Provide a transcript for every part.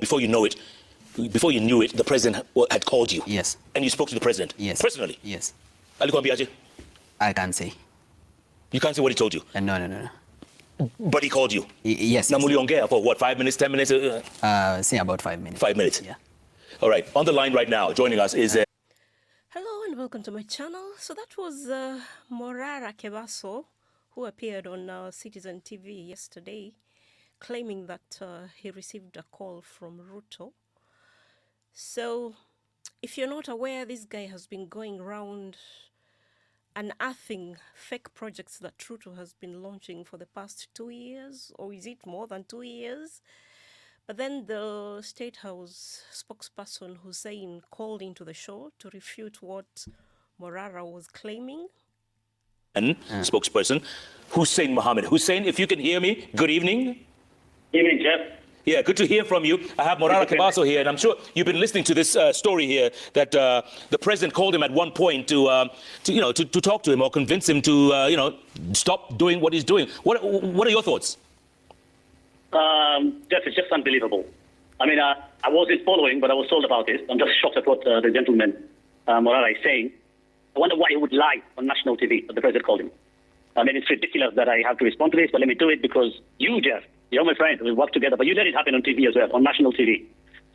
before you know it, before you knew it, the president had called you. Yes. And you spoke to the president. Yes. Personally. Yes. I can't say. You can't say what he told you. No. But he called you. Yes. Namuliongea for what? 5 minutes? 10 minutes? Say about 5 minutes. 5 minutes. Yeah. All right. On the line right now, joining us is. Hello and welcome to my channel. So that was MORARA KEBASO, who appeared on Citizen TV yesterday, claiming that he received a call from Ruto. So, if you're not aware, this guy has been going around unearthing fake projects that Ruto has been launching for the past 2 years, or is it more than 2 years? But then the State House spokesperson Hussein called into the show to refute what MORARA was claiming. And spokesperson Hussein Mohammed. Hussein, if you can hear me, good evening. Evening, Jeff. Yeah, good to hear from you. I have MORARA KEBASO here, and I'm sure you've been listening to this story here that the president called him at one point to talk to him or convince him to stop doing what he's doing. What are your thoughts? Jeff, it's just unbelievable. I mean, I wasn't following, but I was told about it. I'm just shocked at what the gentleman MORARA is saying. I wonder why he would lie on national TV that the president called him. I mean, it's ridiculous that I have to respond to this, but let me do it because you, Jeff, you're my friend. We work together, but you let it happen on TV as well, on national TV.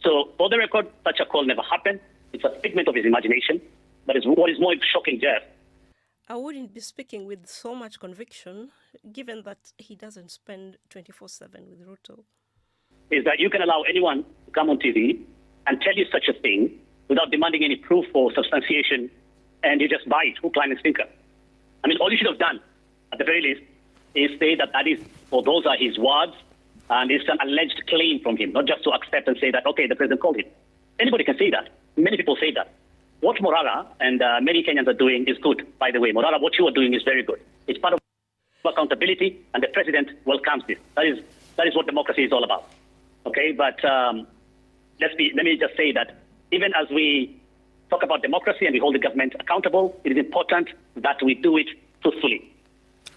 So, for the record, such a call never happened. It's a figment of his imagination. But what is more shocking, Jeff. I wouldn't be speaking with so much conviction, given that he doesn't spend 24/7 with Ruto. Is that you can allow anyone to come on TV and tell you such a thing without demanding any proof or substantiation, and you just buy it, hook, line, and sinker. I mean, all you should have done, at the very least, is say that that is, or those are his words, and it's an alleged claim from him, not just to accept and say that, okay, the president called him. Anybody can say that. Many people say that. What MORARA and many Kenyans are doing is good, by the way. MORARA, what you are doing is very good. It's part of accountability, and the president welcomes this. That is what democracy is all about. Okay, but let me just say that even as we talk about democracy and we hold the government accountable, it is important that we do it truthfully.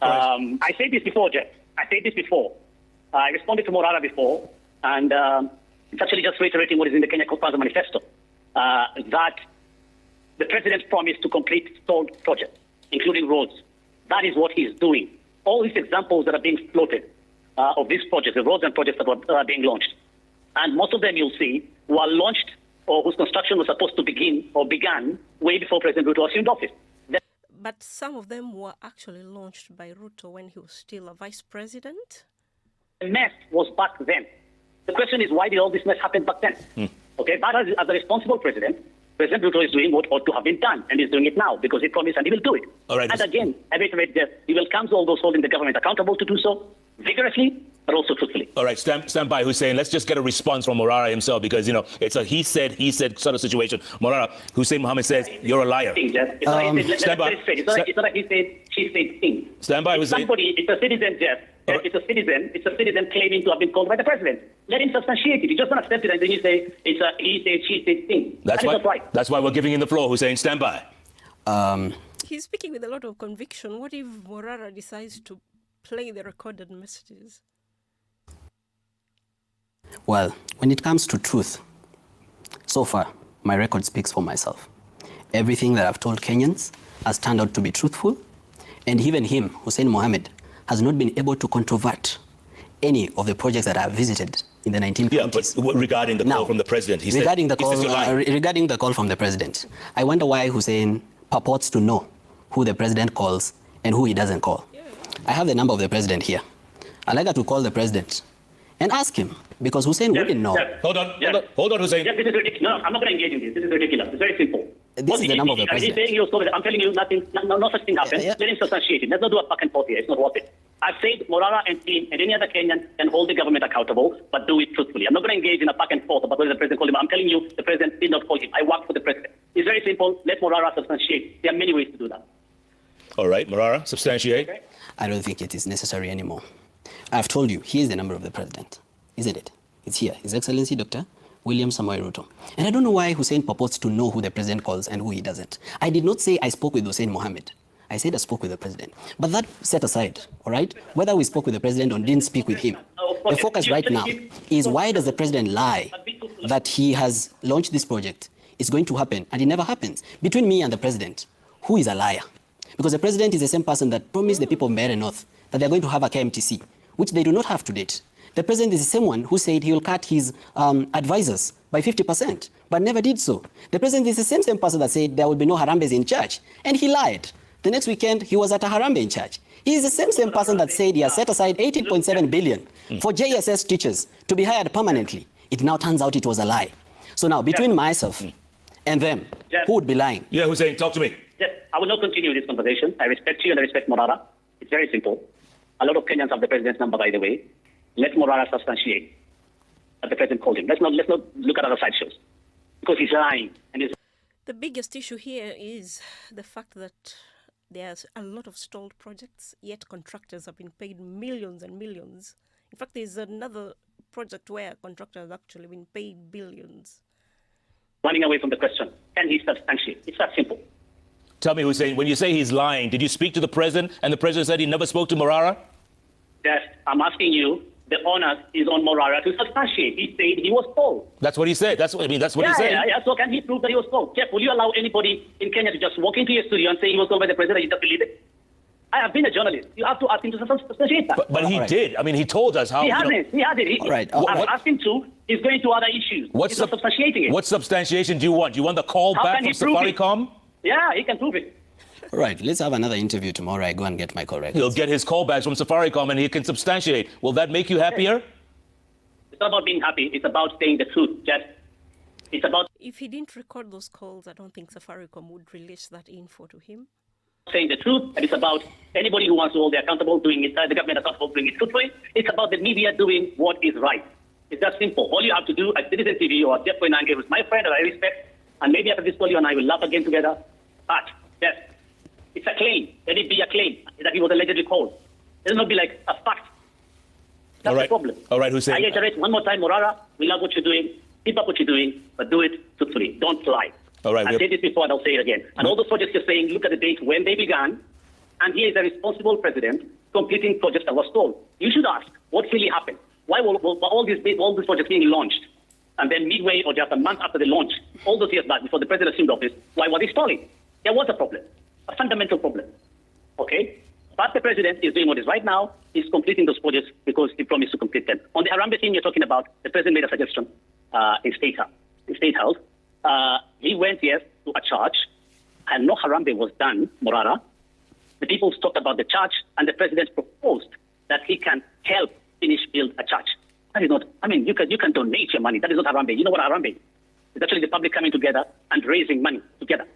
Right. I said this before, Jeff. I responded to MORARA before, and it's actually just reiterating what is in the Kenya Kwanza Manifesto, that the president promised to complete stalled projects, including roads. That is what he's doing. All these examples that are being floated of these projects, the roads and projects that are being launched, and most of them you'll see were launched or whose construction was supposed to begin or began way before President Ruto assumed office. But some of them were actually launched by Ruto when he was still a vice president. The mess was back then. The question is, why did all this mess happen back then? Okay, but as a responsible president, President Ruto is doing what ought to have been done, and he's doing it now because he promised and he will do it. All right. And again, I reiterate that he welcomes all those holding the government accountable to do so vigorously, but also truthfully. All right, stand by, Hussein. Let's just get a response from MORARA himself because, it's a he said sort of situation. MORARA, Hussein Mohammed says, you're a liar. Stand by. It's not a he said, she said thing. Stand by, Hussein. It's a citizen, Jeff. Right. It's a citizen claiming to have been called by the president. Let him substantiate it. You just don't accept it and then you say it's a he said, she said thing. That's right. That's why we're giving him the floor, Hussein. Stand by. He's speaking with a lot of conviction. What if MORARA decides to play the recorded messages? Well, when it comes to truth, so far, my record speaks for myself. Everything that I've told Kenyans has turned out to be truthful, and even him, Hussein Mohammed, has not been able to controvert any of the projects that I've visited in the 1920s. Yeah, but regarding the call from the president, regarding the call from the president, I wonder why Hussein purports to know who the president calls and who he doesn't call. Yeah. I have the number of the president here. I'd like her to call the president and ask him, because Hussein wouldn't know. Hold on, Hussein. This is ridiculous. No, I'm not going to engage in this. This is ridiculous. It's very simple. This is the number of the president. He's saying your story. I'm telling you nothing. No such thing happened. Let him substantiate it. Let's not do a back and forth here. It's not worth it. I've said MORARA and team and any other Kenyan can hold the government accountable, but do it truthfully. I'm not going to engage in a back and forth about whether the president called him. I'm telling you, the president did not call him. I work for the president. It's very simple. Let MORARA substantiate. There are many ways to do that. All right, MORARA, substantiate. Okay. I don't think it is necessary anymore. I've told you, he is the number of the president, isn't it? It's here. His Excellency Dr. William Samoei Ruto. And I don't know why Hussein purports to know who the president calls and who he doesn't. I did not say I spoke with Hussein Mohammed. I said I spoke with the president. But that set aside, all right? Whether we spoke with the president or didn't speak with him, the focus right now is why does the president lie that he has launched this project is going to happen, and it never happens. Between me and the president, who is a liar? Because the president is the same person that promised the people of Mbeere North that they're going to have a KMTC, which they do not have to date. The president is the same one who said he will cut his advisors by 50%, but never did so. The president is the same person that said there will be no Harambes in church, and he lied. The next weekend, he was at a Harambee in church. He is the same person that said he has set aside 18.7 billion for JSS teachers to be hired permanently. It now turns out it was a lie. So now, between myself and them, who would be lying? Yeah, Hussein, talk to me. Yes, I will not continue this conversation. I respect you and I respect MORARA. It's very simple. A lot of Kenyans have the president's number, by the way. Let MORARA substantiate that the president called him. Let's not look at other sideshows, because he's lying. And The biggest issue here is the fact that there's a lot of stalled projects, yet contractors have been paid millions and millions. In fact, there's another project where contractors have actually been paid billions. running away from the question. Can he substantiate? It's that simple. Tell me, Hussein, when you say he's lying, did you speak to the president and the president said he never spoke to MORARA? Yes, I'm asking you. The onus is on MORARA to substantiate. He said he was told. That's what he said. That's what he said. Yeah. So can he prove that he was told? Jeff, will you allow anybody in Kenya to just walk into your studio and say he was told by the president? You just believe it? I have been a journalist. You have to ask him to substantiate that. But he did. I mean, he told us how. He hasn't. He hasn't. All right. I've asked him to. He's going to other issues. He's not substantiating it. What substantiation do you want? You want the call How back can from he prove it? Safaricom? Yeah, he can prove it. All right, let's have another interview tomorrow. I go and get my correct. He'll get his callbacks from Safaricom and he can substantiate. Will that make you happier? It's not about being happy. It's about saying the truth, Jeff. It's about If he didn't record those calls, I don't think Safaricom would release that info to him. saying the truth, and it's about anybody who wants to hold the accountable doing it, the government accountable doing it truthfully. It's about the media doing what is right. It's that simple. All you have to do at Citizen TV or Jeff Koinange, who's my friend that I respect, and maybe after this call you and I will laugh again together. But, Jeff, it's a claim. Let it be a claim that he was allegedly called. It does not be like a fact. That's the problem. All right, Hussein. I reiterate one more time, MORARA, we love what you're doing. Keep up what you're doing, but do it truthfully. Don't lie. All right, I said this before and I'll say it again. And all those projects you're saying, look at the date when they began, and he is a responsible president completing projects that were stalled. You should ask, what really happened? Why were all these projects being launched? And then midway or just a month after the launch, all those years back before the president assumed office, why were they stalling? There was a problem, a fundamental problem. Okay? But the president is doing what is right now. He's completing those projects because he promised to complete them. On the Harambee thing you're talking about, the president made a suggestion in State House. He went, yes, to a church, and no Harambee was done, MORARA. The people talked about the church, and the president proposed that he can help finish build a church. That is not, I mean, you can donate your money. That is not Harambee. You know what Harambee is? It's actually the public coming together and raising money together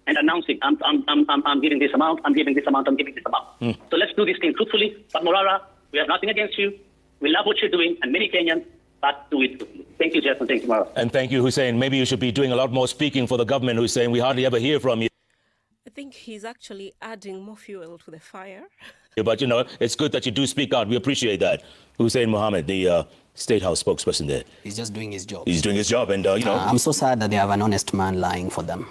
and announcing, I'm giving this amount, I'm giving this amount, I'm giving this amount. So let's do this thing truthfully. But MORARA, we have nothing against you. We love what you're doing, and many Kenyans, but do it truthfully. Thank you, Jeff, and thank you, MORARA. And thank you, Hussein. Maybe you should be doing a lot more speaking for the government, Hussein. We hardly ever hear from you. I think he's actually adding more fuel to the fire. But, you know, it's good that you do speak out. We appreciate that. Hussein Mohammed, the State House spokesperson there. He's just doing his job. He's doing his job, and, you know. I'm so sad that they have an honest man lying for them.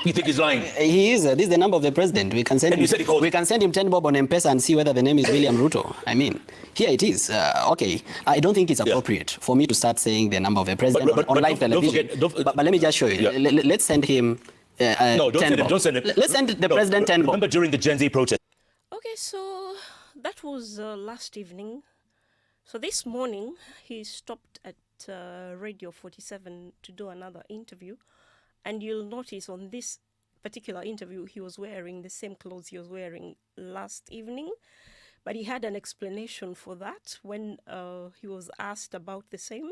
You think he's lying? He is. This is the number of the president. We can send And you said he called we can send him 10 bob on M-Pesa and see whether the name is William Ruto. I mean, here it is. Okay, I don't think it's appropriate for me to start saying the number of the president on live television. But let me just show you. Yeah. Let's send him No, 10 don't bob. send him. Let's send the president 10 bob. Remember during the Gen Z protest? Okay, so that was last evening. So this morning, he stopped at Radio 47 to do another interview. And you'll notice on this particular interview, he was wearing the same clothes he was wearing last evening. But he had an explanation for that when he was asked about the same.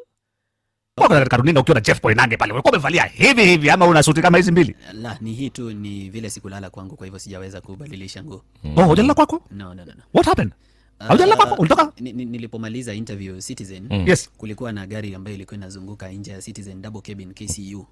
Katika runinga ukiwa na Jeff Koinange pale ulikuwa umevalia hivi ama una suti kama hizi mbili? La, ni hii tu, ni vile sikulala kwangu, kwa hivyo sijaweza kubadilisha nguo. Oh, hujalala kwako? No. What happened? Haujalala kwako? Ulitoka? Nilipomaliza interview Citizen, Yes. kulikuwa na gari ambayo ilikuwa inazunguka nje ya Citizen double cabin KCU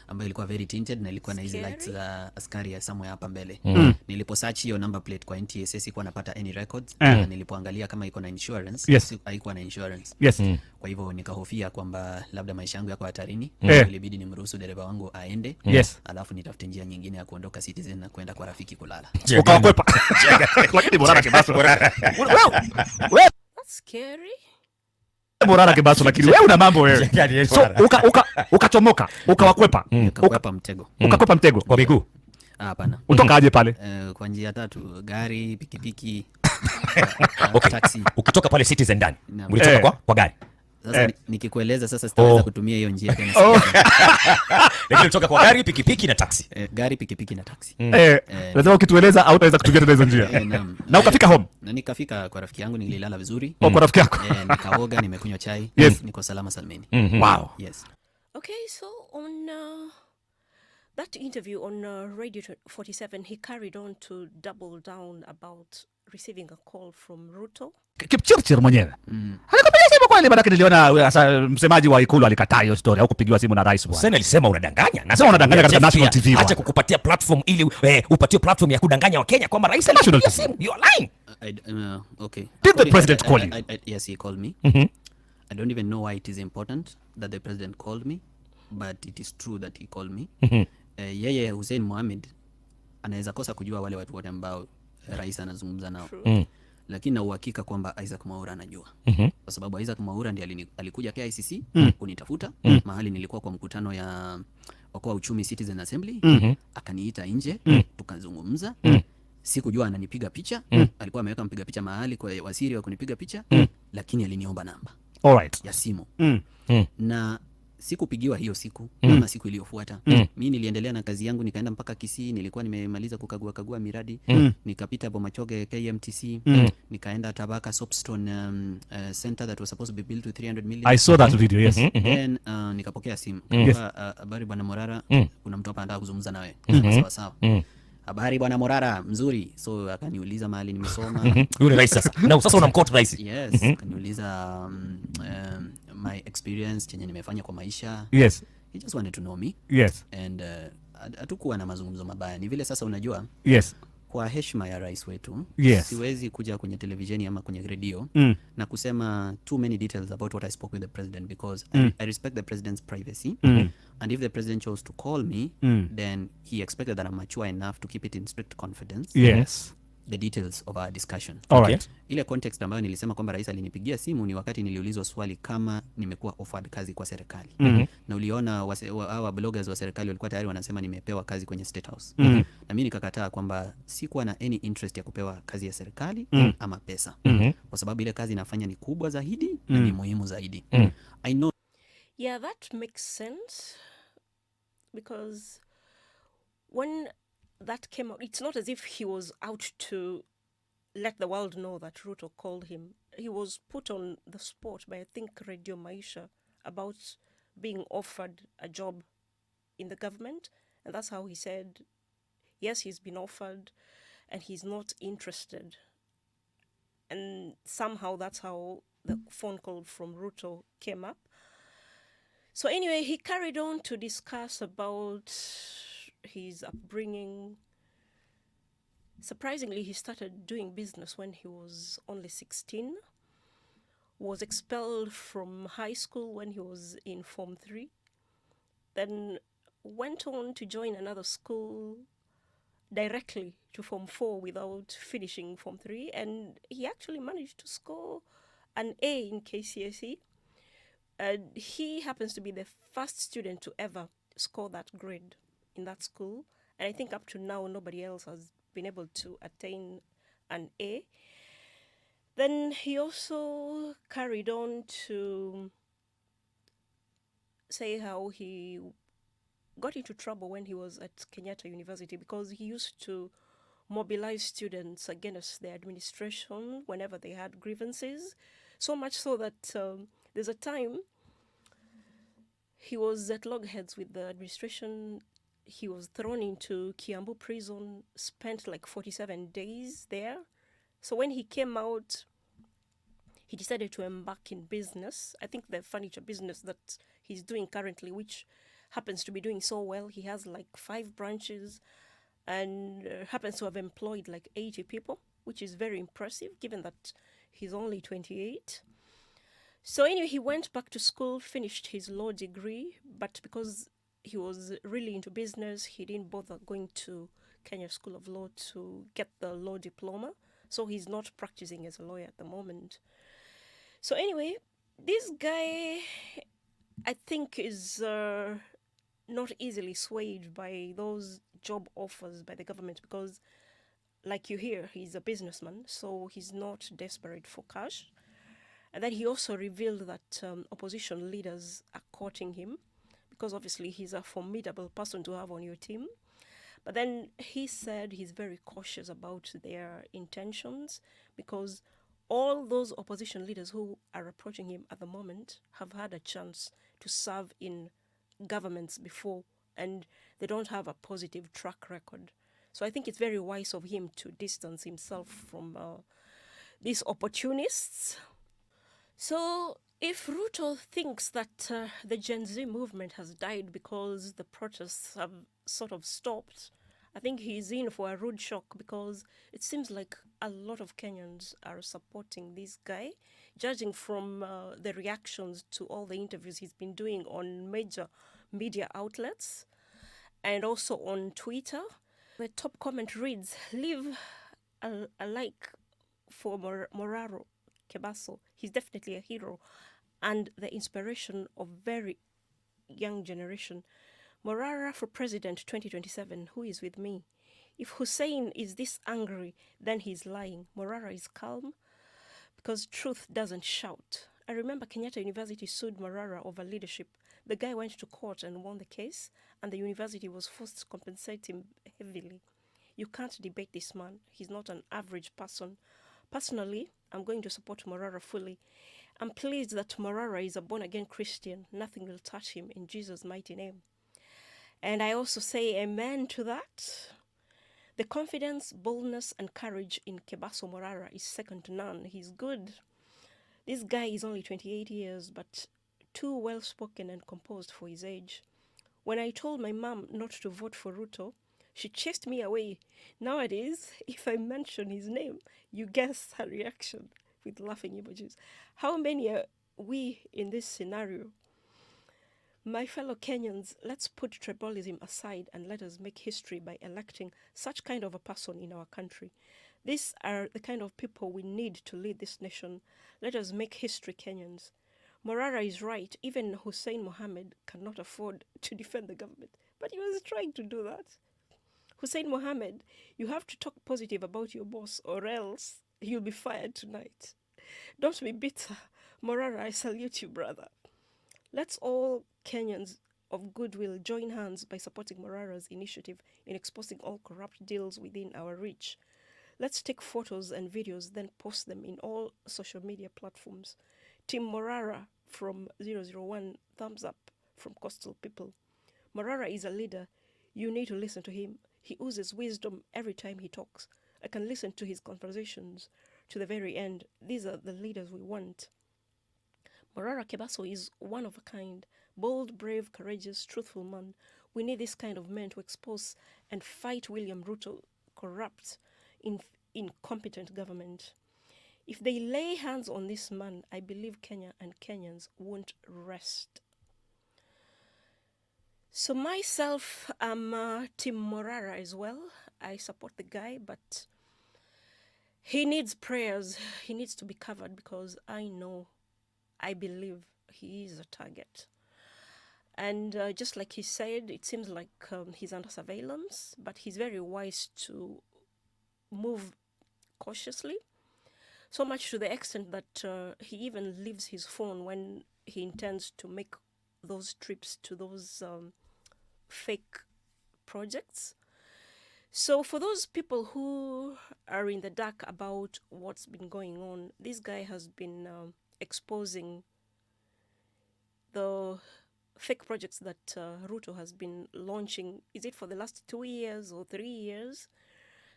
ambayo ilikuwa very tinted na ilikuwa na hizi lights za askari ya somewhere hapa mbele. Nilipo search hiyo number plate kwa NTSA sikuwa napata any records. Nilipoangalia kama iko na insurance, Yes. haikuwa na insurance. Yes. Kwa hivyo nikahofia kwamba labda maisha yangu yako hatarini. Ilibidi nimruhusu dereva wangu aende. Yes. Alafu nitafute njia nyingine ya kuondoka Citizen na kwenda kwa rafiki kulala. Ukakwepa. Lakini MORARA KEBASO. That's scary. Morara Kebaso, lakini wewe una mambo wewe. So ukachomoka, ukawakwepa. Ukakwepa mtego. Ukakwepa mtego kwa miguu. Hapana. Utoka aje pale? Kwa njia tatu, gari, pikipiki, Okay. taxi. Ukitoka pale Citizen ndani, Naam. ulitoka kwa gari. Sasa nikikueleza sasa sitaweza kutumia hiyo njia tena. Lakini ulitoka kwa gari, pikipiki na taxi. Gari, pikipiki na taxi. Lazima ukitueleza au utaweza kutumia tena hizo njia. Naam. Na ukafika home. Na nikafika kwa rafiki yangu, nililala vizuri. Kwa rafiki yako. Nikaoga, nimekunywa chai. Yes. Niko salama salmini. Wow. Yes. Okay, so on that interview on Radio 47, he carried on to double down about receiving a call from Ruto. Kipchirchir mwenyewe. Alikupigia simu kweli, maana niliona msemaji wa ikulu alikataa hiyo story au kupigiwa simu na rais bwana. Sasa alisema unadanganya. Nasema unadanganya katika National TV. Acha kukupatia platform ili upatie platform ya kudanganya wa Kenya kwamba rais National alipigia TV. simu. You are lying. Okay. Did the president call you? Yes, he called me. I don't even know why it is important that the president called me, but it is true that he called me. Yeye Hussein Mohamed anaweza kosa kujua wale watu wote ambao rais anazungumza nao. Lakini na uhakika kwamba Isaac Mwaura anajua. Kwa sababu Isaac Mwaura ndiye alikuja KICC kunitafuta mahali nilikuwa kwa mkutano ya Okoa Uchumi Citizen Assembly, akaniita nje, tukazungumza. Sikujua ananipiga picha, alikuwa ameweka mpiga picha mahali kwa wasiri wa kunipiga picha, lakini aliniomba namba ya simu. Na sikupigiwa hiyo siku ama siku iliyofuata. Mimi niliendelea na kazi yangu, nikaenda mpaka Kisii, nilikuwa nimemaliza kukagua miradi, nikapita Bomachoge KMTC, nikaenda Tabaka Soapstone center that was supposed to be built to 300 million. I saw that video, yes. Then nikapokea simu. Habari bwana Morara, kuna mtu hapa anataka kuzungumza nawe. Sawa sawa. Habari bwana Morara, mzuri. So akaniuliza mahali nimesoma. Yule rais sasa. Na sasa unamkota rais. Yes, akaniuliza my experience chenye nimefanya kwa maisha. Yes. He just wanted to know me. Yes. And hatukuwa na mazungumzo mabaya. Ni vile sasa unajua, Yes. kwa heshima ya rais wetu, Yes. siwezi kuja kwenye televisheni ama kwenye radio na kusema too many details about what I spoke with the president, because I respect the president's privacy. And if the president chose to call me, then he expected that I'm mature enough to keep it in strict confidence. Yes. The details of our discussion. All right. Ile context ambayo nilisema kwamba rais alinipigia simu ni wakati niliulizwa swali kama nimekuwa offered kazi kwa serikali. Na uliona hawa bloggers wa serikali walikuwa tayari wanasema nimepewa kazi kwenye State House. Na mimi nikakataa kwamba sikuwa na any interest ya kupewa kazi ya serikali ama pesa. Kwa sababu ile kazi nafanya ni kubwa zaidi na ni muhimu zaidi. I know. Yeah, that makes sense, because when that came out, it's not as if he was out to let the world know that Ruto called him. He was put on the spot by, I think, Radio Maisha about being offered a job in the government. And that's how he said, yes, he's been offered and he's not interested. And somehow that's how the phone call from Ruto came up. So anyway, he carried on to discuss about his upbringing. Surprisingly, he started doing business when he was only 16, was expelled from high school when he was in Form 3, then went on to join another school directly to Form 4 without finishing Form 3, and he actually managed to score an A in KCSE. He happens to be the first student to ever score that grade in that school, and I think up to now nobody else has been able to attain an A. Then he also carried on to say how he got into trouble when he was at Kenyatta University because he used to mobilize students against the administration whenever they had grievances, so much so that there's a time he was at loggerheads with the administration. He was thrown into Kiambu prison, spent like 47 days there. So when he came out, he decided to embark in business. I think the furniture business that he's doing currently, which happens to be doing so well. He has like 5 branches and happens to have employed like 80 people, which is very impressive given that he's only 28. So anyway, he went back to school, finished his law degree, but because he was really into business, he didn't bother going to Kenya School of Law to get the law diploma. So he's not practicing as a lawyer at the moment. So anyway, This guy, I think, is not easily swayed by those job offers by the government because, like you hear, he's a businessman, so he's not desperate for cash. And then he also revealed that opposition leaders are courting him because obviously he's a formidable person to have on your team. But then he said he's very cautious about their intentions because all those opposition leaders who are approaching him at the moment have had a chance to serve in governments before and they don't have a positive track record. So I think it's very wise of him to distance himself from these opportunists. So if Ruto thinks that the Gen Z movement has died because the protests have sort of stopped, I think he's in for a rude shock because it seems like a lot of Kenyans are supporting this guy, judging from the reactions to all the interviews he's been doing on major media outlets and also on Twitter. The top comment reads, leave a like for MORARA KEBASO. He's definitely a hero and the inspiration of very young generation. MORARA for President 2027, who is with me? If Hussein is this angry, then he's lying. MORARA is calm because truth doesn't shout. I remember Kenyatta University sued MORARA over leadership. The guy went to court and won the case, and the university was forced to compensate him heavily. You can't debate this man. He's not an average person. Personally, I'm going to support MORARA fully. I'm pleased that MORARA is a born-again Christian. Nothing will touch him in Jesus' mighty name. And I also say amen to that. The confidence, boldness, and courage in KEBASO MORARA is second to none. He's good. This guy is only 28 years, but too well-spoken and composed for his age. When I told my mom not to vote for Ruto, she chased me away. Nowadays, if I mention his name, you guess her reaction with laughing emojis. How many are we in this scenario? My fellow Kenyans, let's put tribalism aside and let us make history by electing such kind of a person in our country. These are the kind of people we need to lead this nation. Let us make history, Kenyans. MORARA is right. Even Hussein Mohammed cannot afford to defend the government. But he was trying to do that. Hussein Mohammed, you have to talk positive about your boss or else you'll be fired tonight. Don't be bitter. MORARA, I salute you, brother. Let's all Kenyans of goodwill join hands by supporting MORARA's initiative in exposing all corrupt deals within our reach. Let's take photos and videos, then post them in all social media platforms. Team MORARA from 001, thumbs up from Coastal People. MORARA is a leader. You need to listen to him. He oozes wisdom every time he talks. I can listen to his conversations to the very end. These are the leaders we want. MORARA KEBASO is one of a kind, bold, brave, courageous, truthful man. We need this kind of men to expose and fight William Ruto, corrupt, incompetent government. If they lay hands on this man, I believe Kenya and Kenyans won't rest. So myself, I'm Team MORARA as well. I support the guy, but he needs prayers. He needs to be covered because I believe he is a target. And just like he said, it seems like he's under surveillance, but he's very wise to move cautiously. So much to the extent that he even leaves his phone when he intends to make those trips to those fake projects. So for those people who are in the dark about what's been going on, this guy has been exposing the fake projects that Ruto has been launching. Is it for the last 2 years or 3 years?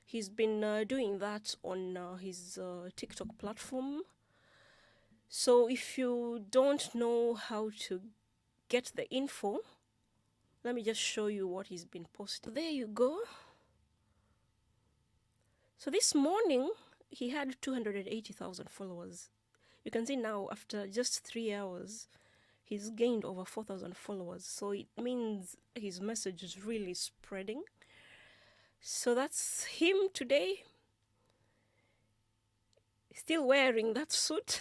He's been doing that on his TikTok platform. So if you don't know how to get the info, let me just show you what he's been posting. There you go. So this morning, he had 280,000 followers. You can see now, after just 3 hours, he's gained over 4,000 followers. So it means his message is really spreading. So that's him today. Still wearing that suit.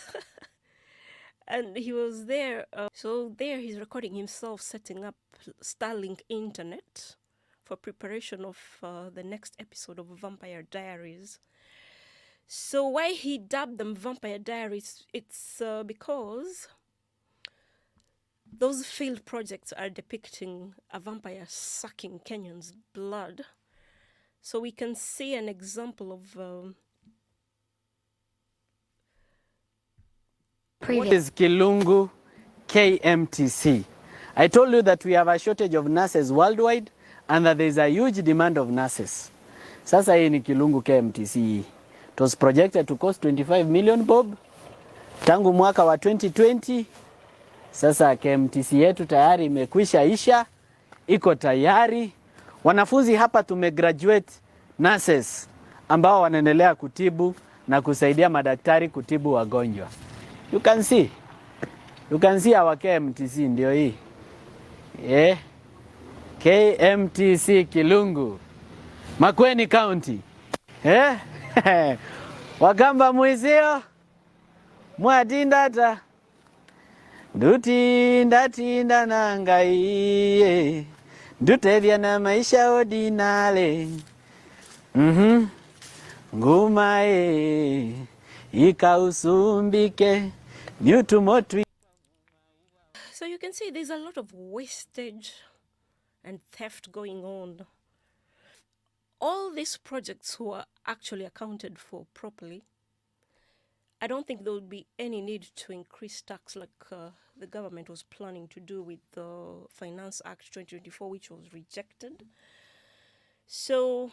And he was there. So there he's recording himself setting up Starlink internet for preparation of the next episode of Vampire Diaries. So why he dubbed them Vampire Diaries, it's because those field projects are depicting a vampire sucking Kenyans' blood. So we can see an example of This is Kilungu KMTC. I told you that we have a shortage of nurses worldwide and that there is a huge demand of nurses. Sasa hii ni Kilungu KMTC. It was projected to cost 25 million bob tangu mwaka wa 2020. Sasa KMTC yetu tayari imekwisha isha, iko tayari. Wanafunzi hapa tumegraduate nurses ambao wanaendelea kutibu na kusaidia madaktari kutibu wagonjwa. You can see our KMTC ndio hii. KMTC Kilungu, Makueni County. Wakamba mwizio mwadindata ndutinda nangai ndutethia na maisha ordinale nguma ikausumbike nyutumotu. So you can see there's a lot of wastage and theft going on. All these projects were actually accounted for properly. I don't think there would be any need to increase tax like the government was planning to do with the Finance Act 2024, which was rejected. So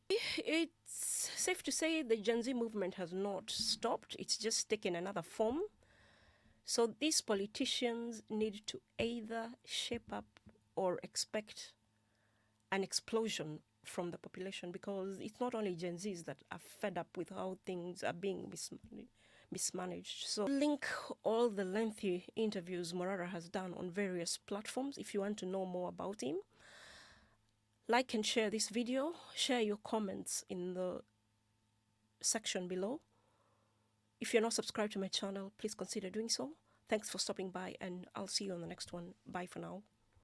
it's safe to say the Gen Z movement has not stopped. It's just taken another form. So these politicians need to either shape up or expect an explosion from the population, because it's not only Gen Zs that are fed up with how things are being mismanaged. So link all the lengthy interviews MORARA has done on various platforms if you want to know more about him. Like and share this video. Share your comments in the section below. If you're not subscribed to my channel, please consider doing so. Thanks for stopping by, and I'll see you on the next one. Bye for now.